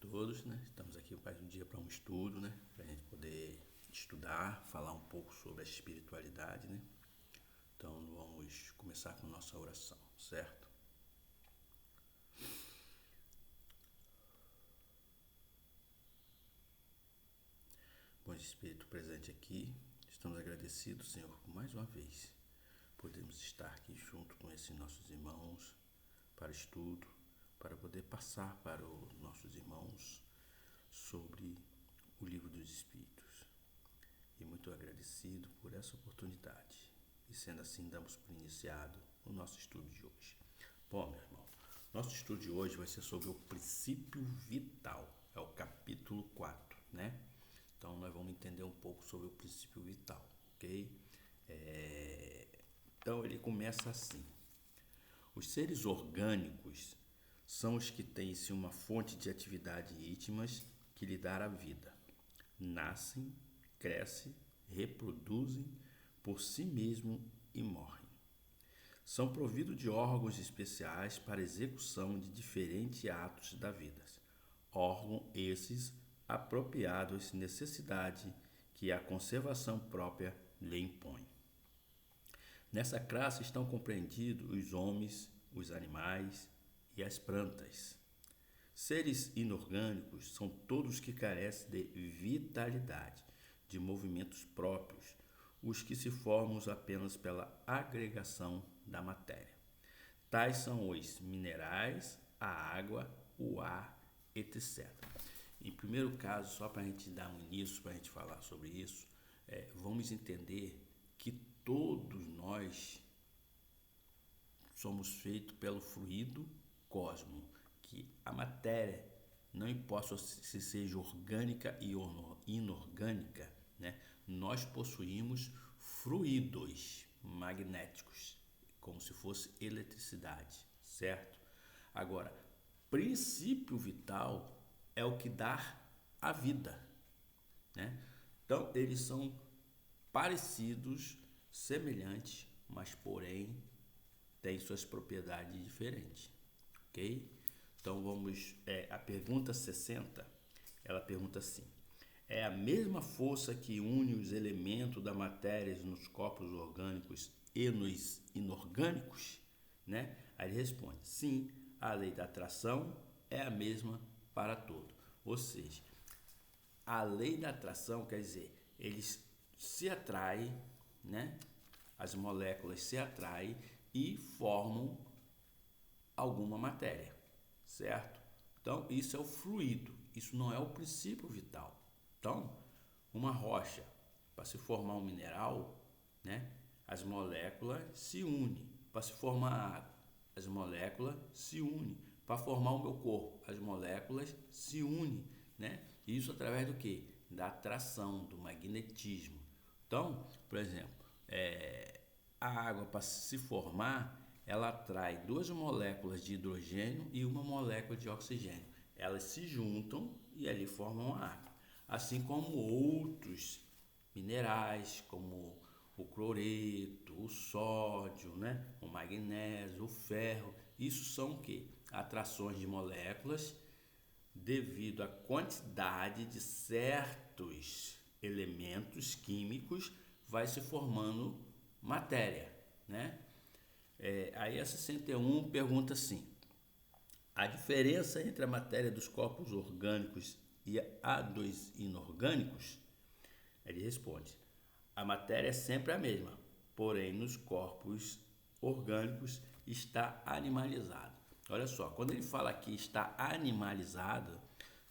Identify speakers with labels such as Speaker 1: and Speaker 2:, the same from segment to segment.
Speaker 1: todos, né? Estamos aqui mais um dia para um estudo, né? Para a gente poder estudar, falar um pouco sobre a espiritualidade, né? Então vamos começar com nossa oração, certo? Bom Espírito presente aqui, estamos agradecidos, Senhor, por mais uma vez podemos estar aqui junto com esses nossos irmãos para estudo, para poder passar para os nossos irmãos sobre o Livro dos Espíritos. E muito agradecido por essa oportunidade. E sendo assim, damos por iniciado o nosso estudo de hoje. Bom, meu irmão, nosso estudo de hoje vai ser sobre o princípio vital. É o capítulo 4, né? Então, nós vamos entender um pouco sobre o princípio vital, ok? Então, ele começa assim. Os seres orgânicos são os que têm em si uma fonte de atividade íntimas que lhe dá a vida. Nascem, crescem, reproduzem por si mesmo e morrem. São providos de órgãos especiais para execução de diferentes atos da vida. Órgãos esses apropriados à necessidade que a conservação própria lhe impõe. Nessa classe estão compreendidos os homens, os animais e as plantas. Seres inorgânicos são todos que carecem de vitalidade, de movimentos próprios, os que se formam apenas pela agregação da matéria. Tais são os minerais, a água, o ar, etc. Em primeiro caso, só para a gente dar um início, para a gente falar sobre isso, vamos entender que todos nós somos feitos pelo fluido cosmo, que a matéria, não importa se seja orgânica e inorgânica, né? Nós possuímos fluidos magnéticos, como se fosse eletricidade, certo? Agora, princípio vital é o que dá a vida, né? Então, eles são parecidos, semelhantes, mas porém têm suas propriedades diferentes, ok? Então vamos, a pergunta 60, ela pergunta assim: é a mesma força que une os elementos da matéria nos corpos orgânicos e nos inorgânicos, né? Aí ele responde: sim, a lei da atração é a mesma para todos. Ou seja, a lei da atração quer dizer, eles se atraem, né? As moléculas se atraem e formam alguma matéria, certo? Então, isso é o fluido, isso não é o princípio vital. Então, uma rocha, para se formar um mineral, né? As moléculas se unem. Para se formar água, as moléculas se unem. Para formar o meu corpo, as moléculas se unem, né? Isso através do quê? Da atração, do magnetismo. Então, por exemplo, a água, para se formar, ela atrai duas moléculas de hidrogênio e uma molécula de oxigênio. Elas se juntam e ali formam a água. Assim como outros minerais, como o cloreto, o sódio, né? O magnésio, o ferro. Isso são o quê? Atrações de moléculas devido à quantidade de certos elementos químicos, vai se formando matéria, né? Aí a 61 pergunta assim: a diferença entre a matéria dos corpos orgânicos e a dos inorgânicos? Ele responde: a matéria é sempre a mesma, porém nos corpos orgânicos está animalizada. Olha só, quando ele fala que está animalizado,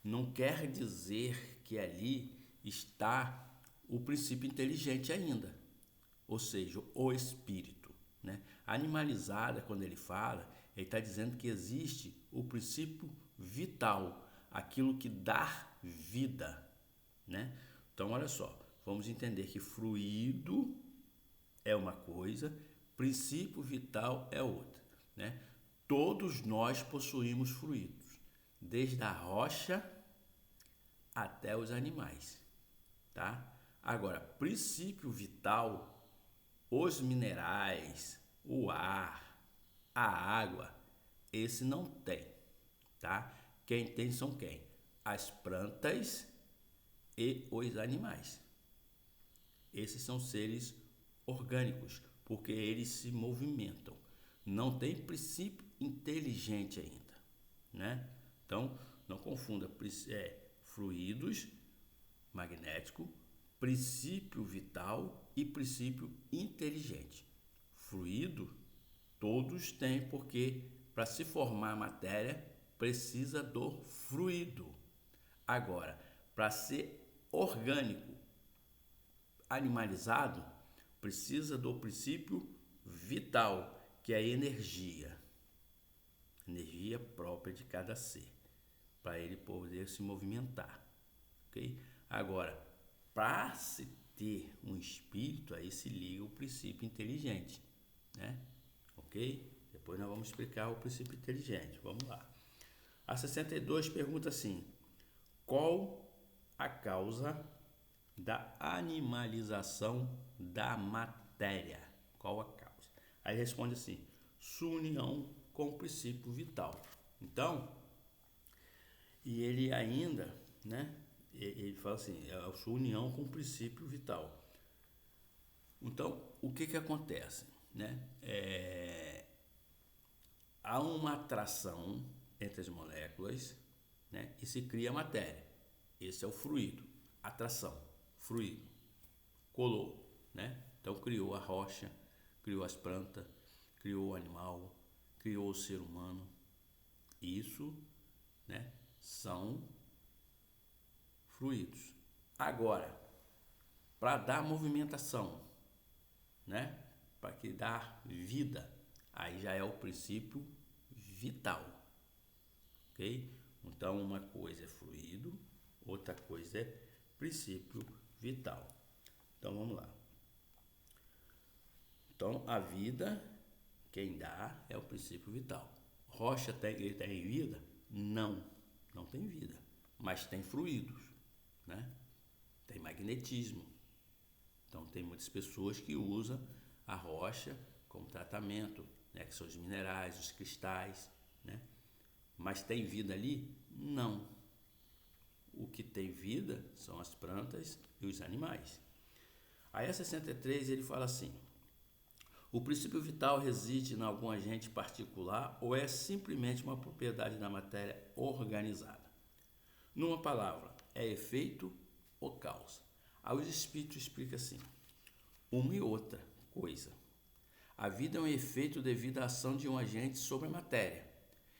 Speaker 1: não quer dizer que ali está o princípio inteligente ainda, ou seja, o espírito, né? Animalizada, quando ele fala, ele está dizendo que existe o princípio vital, aquilo que dá vida, né? Então, olha só, vamos entender que fluido é uma coisa, princípio vital é outra, né? Todos nós possuímos fluidos, desde a rocha até os animais, tá? Agora, princípio vital, os minerais, o ar, a água, esse não tem, tá? Quem tem são quem? as plantas e os animais. Esses são seres orgânicos, porque eles se movimentam. Não tem princípio inteligente ainda, né? Então, não confunda fluidos magnético, princípio vital e princípio inteligente. Fluido, todos têm, porque para se formar matéria, precisa do fluido. Agora, para ser orgânico, animalizado, precisa do princípio vital, que é a energia própria de cada ser, para ele poder se movimentar, ok? Agora, para se ter um espírito, aí se liga o princípio inteligente, né? Ok? Depois nós vamos explicar o princípio inteligente. Vamos lá. A 62 pergunta assim: qual a causa da animalização da matéria? Qual a causa? Aí responde assim: sua união com o princípio vital. Então, e ele ainda, né? Ele fala assim: é a sua união com o princípio vital. Então, o que acontece, né? Há uma atração entre as moléculas, né? E se cria matéria. Esse é o fluido. Atração, fluido. Colou, né? Então criou a rocha, criou as plantas, criou o animal, criou o ser humano. Isso, né? São fluidos. Agora, para dar movimentação, né? Para que dar vida, aí já é o princípio vital, ok? Então, uma coisa é fluido, outra coisa é princípio vital. Então, vamos lá. Então, a vida, quem dá é o princípio vital. Rocha tem vida? Não, não tem vida, mas tem fluidos, né? Tem magnetismo. Então, tem muitas pessoas que usam a rocha como tratamento, né? Que são os minerais, os cristais, né? Mas tem vida ali? Não. O que tem vida são as plantas e os animais. Aí a 63 ele fala assim: o princípio vital reside em algum agente particular ou é simplesmente uma propriedade da matéria organizada? Numa palavra, é efeito ou causa? Aí o Espírito explica assim: uma e outra coisa. A vida é um efeito devido à ação de um agente sobre a matéria.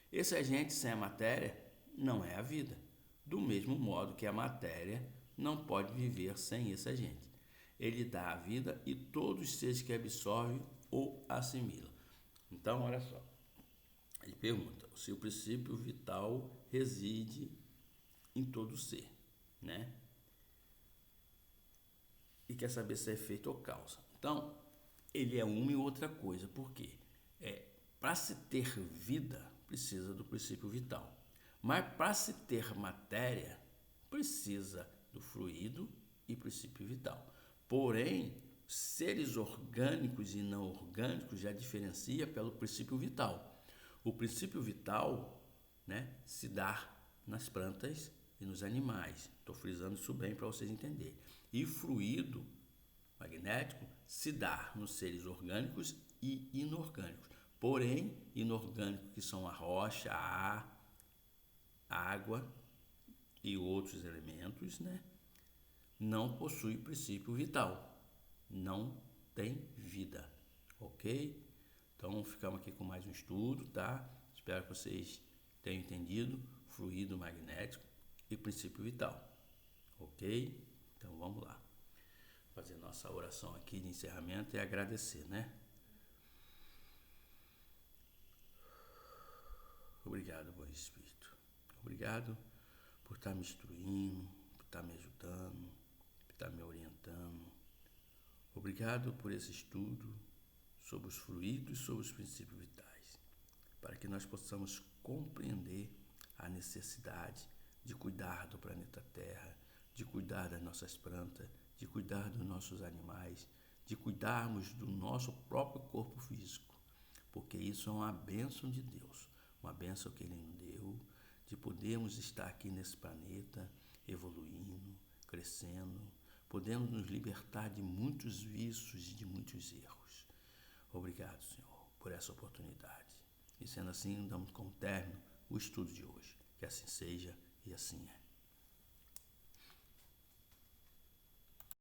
Speaker 1: Esse agente sem a matéria não é a vida, do mesmo modo que a matéria não pode viver sem esse agente. Ele dá a vida e todos os seres que absorvem ou assimilam. Então, olha só. Ele pergunta se o princípio vital reside em todo ser, né? E quer saber se é efeito ou causa. Então, ele é uma e outra coisa. Por quê? Para se ter vida, precisa do princípio vital. Mas para se ter matéria, precisa do fluido e princípio vital. Porém, seres orgânicos e não orgânicos já diferencia pelo princípio vital. O princípio vital, né, se dá nas plantas e nos animais. Estou frisando isso bem para vocês entenderem. E fluido magnético se dá nos seres orgânicos e inorgânicos. Porém, inorgânicos que são a rocha, a ar, a água e outros elementos, né, não possui princípio vital. Não tem vida, ok? Então, ficamos aqui com mais um estudo, tá? Espero que vocês tenham entendido fluido magnético e princípio vital, ok? Então, vamos lá. Fazer nossa oração aqui de encerramento e agradecer, né? Obrigado, bom Espírito. Obrigado por estar me instruindo, por estar me ajudando, por estar me orientando. Obrigado por esse estudo sobre os fluidos e sobre os princípios vitais, para que nós possamos compreender a necessidade de cuidar do planeta Terra, de cuidar das nossas plantas, de cuidar dos nossos animais, de cuidarmos do nosso próprio corpo físico, porque isso é uma bênção de Deus, uma bênção que Ele nos deu, de podermos estar aqui nesse planeta, evoluindo, crescendo, podendo nos libertar de muitos vícios e de muitos erros. Obrigado, Senhor, por essa oportunidade. E sendo assim, damos como término o estudo de hoje. Que assim seja e assim é.